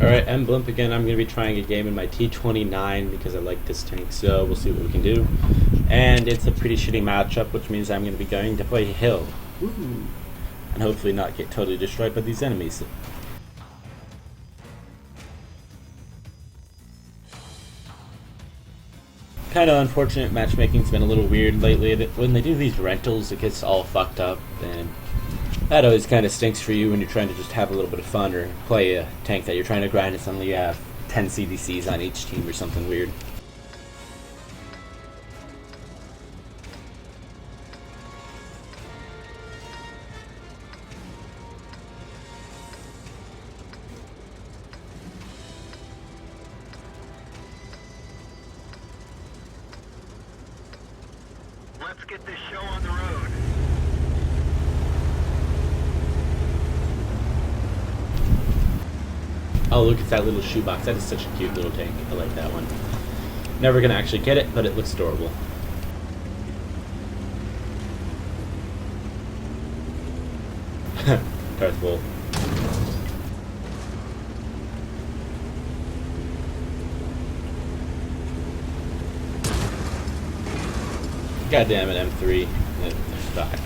Alright, I'm Blimp again. I'm going to be trying a game in my T29 because I like this tank, so we'll see what we can do. And it's a pretty shitty matchup, which means I'm going to be going to play Hill. Woo! And hopefully not get totally destroyed by these enemies. Kind of unfortunate, matchmaking's been a little weird lately. When they do these rentals, it gets all fucked up, and that always kind of stinks for you when you're trying to just have a little bit of fun or play a tank that you're trying to grind and suddenly you have 10 CDCs on each team or something weird. Let's get this show on the road. Oh, look at that little shoebox. That is such a cute little tank. I like that one. Never gonna actually get it, but it looks adorable. Darth Maul. God damn it, M3. They're stuck.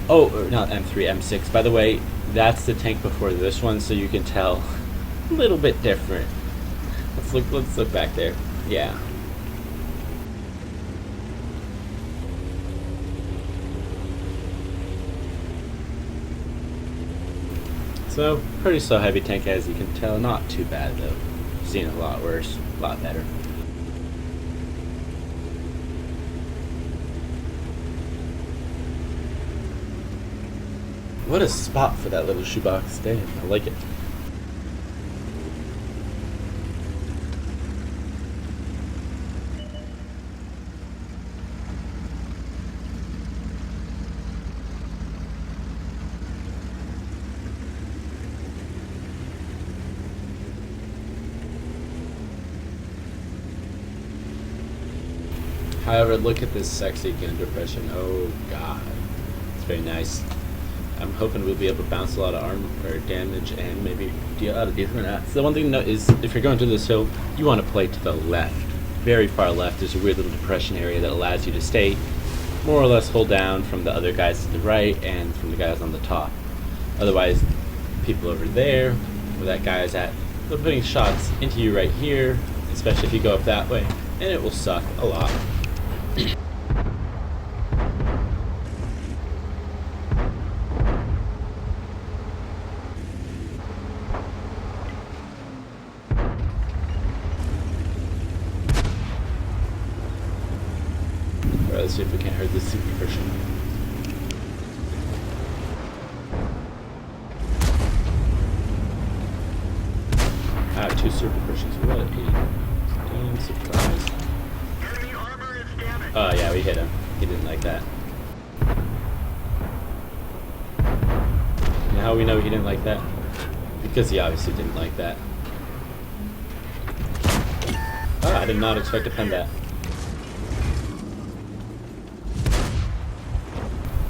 Oh, or not M3, M6. By the way, that's the tank before this one, so you can tell a little bit different. Let's look back there. Yeah. So, pretty slow heavy tank as you can tell. Not too bad though. Seen a lot worse, a lot better. What a spot for that little shoebox. Damn, I like it. However, look at this sexy gun depression. Oh god. It's very nice. I'm hoping we'll be able to bounce a lot of armor or damage and maybe deal out of different. So the one thing to note is if you're going through this hill, you want to play to the left, very far left. There's a weird little depression area that allows you to stay more or less hold down from the other guys to the right and from the guys on the top. Otherwise, people over there, where that guy is at, they're putting shots into you right here, especially if you go up that way, and it will suck a lot. Let's see if we can't hurt this super version. Ah, 2 super versions. What a damn surprise. Enemy armor is damaged. Oh yeah, we hit him. He didn't like that. And how we know he didn't like that? Because he obviously didn't like that. Ah, I did not expect to pen that.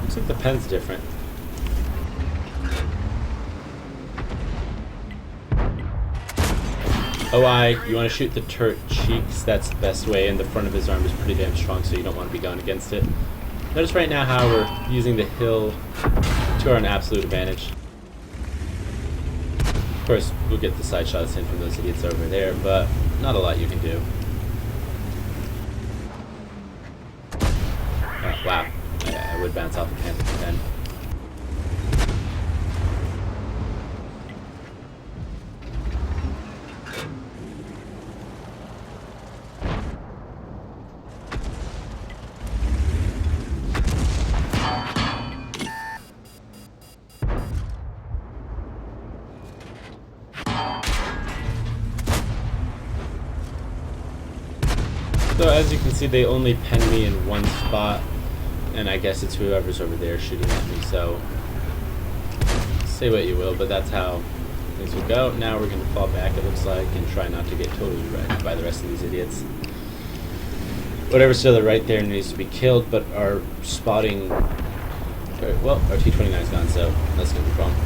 Looks like the pen's different. You want to shoot the turret cheeks, that's the best way, and the front of his arm is pretty damn strong, so you don't want to be going against it. Notice right now how we're using the hill to our absolute advantage. Of course, we'll get the side shots in from those idiots over there, but not a lot you can do. Oh, wow. I would bounce off the pen. So as you can see, they only pen me in one spot, and I guess it's whoever's over there shooting at me, so say what you will, but that's how things will go. Now we're going to fall back, it looks like, and try not to get totally wrecked by the rest of these idiots. Whatever's to the right there needs to be killed, but our spotting... Well, our T29 is gone, so that's going to be a problem.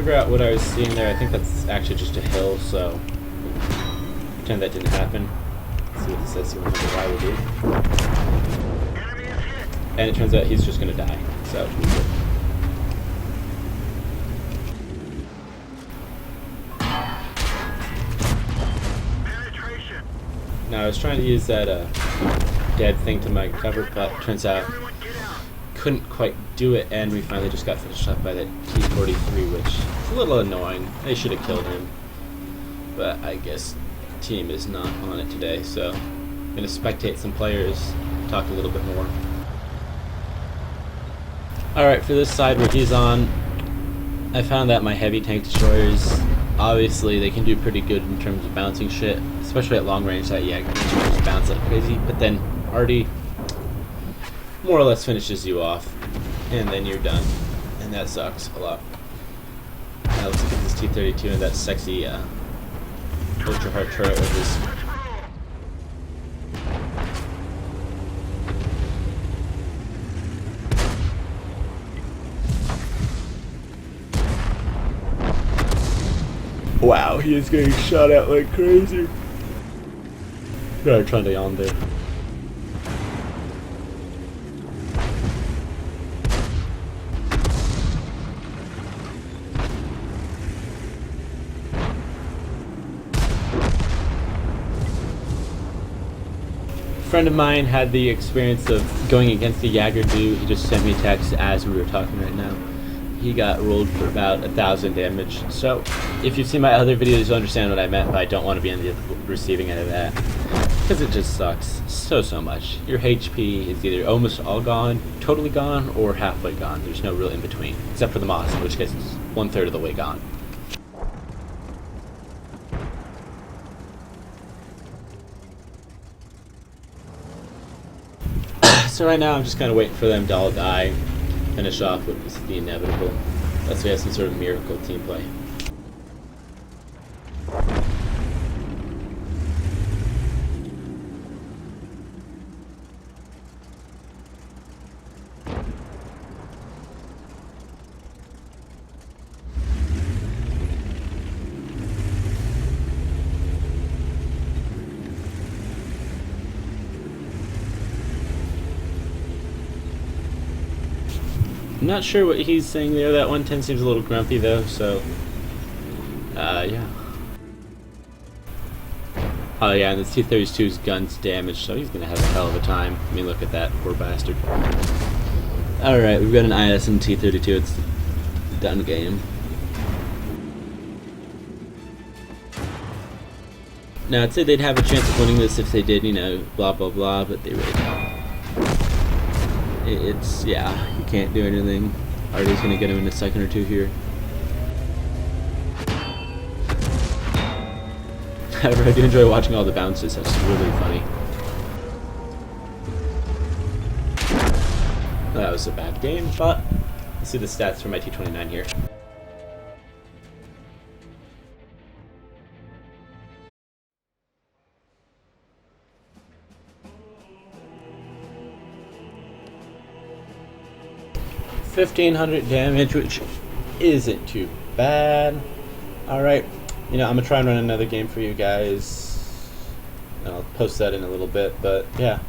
figure out what I was seeing there. I think that's actually just a hill, so pretend that didn't happen. Let's see what this says. See what why we do. Enemy is hit. And it turns out he's just gonna die. So Penetration. now I was trying to use that dead thing to my cover, but turns out Everyone get out. couldn't quite do it, and we finally just got finished up by that T43, which is a little annoying. They should have killed him, but I guess team is not on it today, so I'm gonna spectate some players, talk a little bit more. Alright, for this side where he's on, I found that my heavy tank destroyers, obviously they can do pretty good in terms of bouncing shit, especially at long range. That yeah, just bounce like crazy, but then Artie more or less finishes you off, and then you're done, and that sucks a lot. Now let's look at this T32 and that sexy ultra hard turret with this. Let's roll. Wow, he is getting shot at like crazy. Gotta try to on there. A friend of mine had the experience of going against the Jagger dude. He just sent me a text as we were talking right now. He got rolled for about 1,000 damage. So, if you've seen my other videos, you'll understand what I meant, but I don't want to be on the receiving end of that. Because it just sucks so much. Your HP is either almost all gone, totally gone, or halfway gone. There's no real in between. Except for the Moss, in which case it's 1/3 of the way gone. So right now I'm just kind of waiting for them to all die, finish off what was the inevitable. Unless we have some sort of miracle team play. I'm not sure what he's saying there. That 110 seems a little grumpy though, so yeah. Oh yeah, and this T32's gun's damaged, so he's gonna have a hell of a time. I mean, look at that, poor bastard. Alright, we've got an IS and T32, it's a done game. Now, I'd say they'd have a chance of winning this if they did, you know, blah blah blah, but they really don't. It's, yeah, you can't do anything. Artie's gonna get him in a second or two here. However, I do enjoy watching all the bounces, that's really funny. That was a bad game, but let's see the stats for my T29 here. $1,500 damage, which isn't too bad. Alright, you know, I'm gonna try and run another game for you guys. And I'll post that in a little bit, but yeah,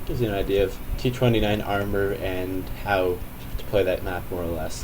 gives you an idea of T29 armor and how to play that map more or less.